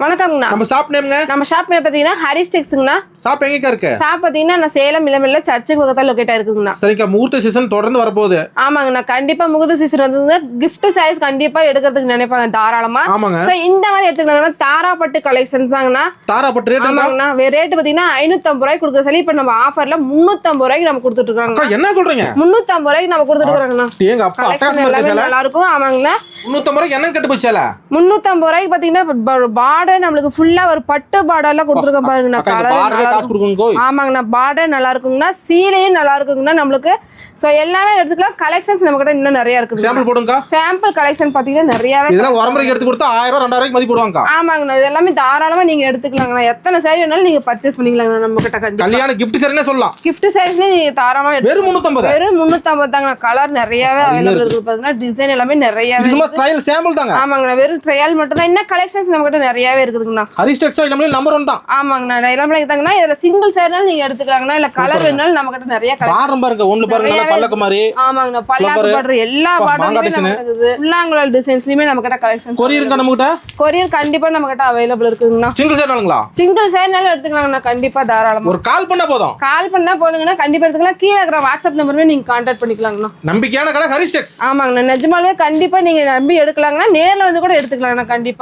வணக்கம்ண்ணா. நம்ம ஷாப் நேம்ங்க? நம்ம ஷாப் நேம் பாத்தீங்கன்னா ஹரிஸ் டெக்ஸ்ங்கண்ணா. ஷாப் எங்க இருக்கு? ஷாப் பாத்தீங்கன்னா நான் சேலம் இளம்பிள்ளை சர்ச்சுக்கு பக்கத்துல லொகேட் ஆயிருக்குங்கண்ணா. சரிக்கா, முகூர்த்த சீசன் தொடர்ந்து வரப்போகுது. ஆமாங்கண்ணா, கண்டிப்பா முகூர்த்த சீசன் வந்து கிஃப்ட் சாரீஸ் கண்டிப்பா எடுக்கிறதுக்கு நினைப்பாங்க தாராளமா. ஆமாங்க. சோ இந்த மாதிரி எடுத்துக்கிட்டாங்கன்னா தாராப்பட்டு கலெக்ஷன்ஸ் தாங்கண்ணா. தாராப்பட்டு ரேட் ஆமாங்கண்ணா, ரேட் பாத்தீங்கன்னா 550 ரூபாய்க்கு கொடுக்குற சொல்லி இப்ப நம்ம ஆஃபர்ல 350 ரூபாய்க்கு நம்ம கொடுத்துட்டு இருக்காங்க. என்ன சொல்றீங்க? 350 ரூபாய்க்கு நம்ம கொடுத்துட்டு இருக்காங்கண்ணா. எங்க அப்பா அட்டகாசமா இருக்கு. நல்லா இருக்கும். ஆமாங்கண்ணா, 350 ரூபாய்க்கு என்ன கட்டு போச்சல? 350 ரூபாய்க்கு பாத்தீங்கன்னா பார்டர் நம்மளுக்கு ஃபுல்லா ஒரு பட்டு பார்டர்ல கொடுத்துருக்கோம் பாருங்கண்ணா. ஆமாங்கண்ணா, பார்டர் நல்லா இருக்குங்கண்ணா, சீலையும் நல்லா இருக்குங்கண்ணா நம்மளுக்கு. சோ எல்லாமே எடுத்துக்கலாம். கலெக்ஷன்ஸ் நம்ம கிட்ட இன்னும் நிறைய இருக்கு. சாம்பிள் போடுங்க. சாம்பிள் கலெக்ஷன் பாத்தீங்கன்னா நிறையவே. இதெல்லாம் ஒரம்பரைக்கு எடுத்து கொடுத்தா 1000 2000 ரூபாய்க்கு மதிப்பு போடுவாங்க. ஆமாங்கண்ணா, இது எல்லாமே தாராளமா நீங்க எடுத்துக்கலாங்கண்ணா. எத்தனை சாரி வேணாலும் நீங்க பர்ச்சேஸ் பண்ணிக்கலாங்கண்ணா நம்ம கிட்ட. கண்டிப்பா கல்யாண கிஃப்ட் சரினே சொல்லலாம். கிஃப்ட் சாரீஸ்ல நீங்க தாராளமா வெறும் 350. வெறும் 350 தாங்கண்ணா. கலர் நிறையவே அவைலபிள் இருக்கு பாருங்க. டிசைன் எல்லாமே நிறையவே. சும்மா ட்ரையல் சாம்பிள் தாங்க. ஆமாங்கண்ணா, வெறும் ட்ரையல் மட்டும் தான். இன்னும் கலெக்ஷன்ஸ் நம்ம கிட்ட நிறையவே இருக்குதுங்கண்ணா. ஹரிஸ் டெக்ஸ்டைல் இளம்பிள்ளை நம்பர் 1 தான். ஆமாங்கண்ணா, எல்லாமே தாங்கண்ணா. இதுல சிங்கிள் சாரினாலும் நீங்க எடுத்துக்கலாங்கண்ணா. இல்ல கலர் வேணாலும் நம்ம கிட்ட நிறைய பாரம் பாருங்க. ஒன்னு பாருங்க, நல்லா பல்லக்கு மாதிரி. ஆமாங்கண்ணா, பல்லக்கு பார்டர் எல்லா பார்டருமே இருக்குது. ஃபுல்லாங்குழல் டிசைன்ஸ்லயுமே நம்ம கிட்ட கலெக்ஷன்ஸ். கொரியர் இருக்கா நம்ம கிட்ட? கொரியர் கண்டிப்பா நம்ம கிட்ட அவைலபிள் இருக்குங்கண்ணா. சிங்கிள் சாரினாலுங்களா? சிங்கிள் சாரினாலும் எடுத்துக்கலாங்கண்ணா. கண்டிப்பா தாராளமா ஒரு கால் பண்ணா போதும். கால் பண்ணா போதுங்கண்ணா. கண்டிப்பா எடுத்துக்கலாம். கீழ இருக்கிற வாட்ஸ்அப் நம்பருமே நீங்க கான்டாக்ட் பண்ணிக்கலாங்கண்ணா. நம்பிக்கையான கடை ஹரிஸ் டெக்ஸ். ஆமாங்கண்ணா, நிஜமாலுமே கண்டிப்பா நீங்க நம்பி எடுக்கலாங்கண்ணா. நேர்ல வந்து கூட எடுத்துக்கலாங்கண்ணா. கண்டிப்பா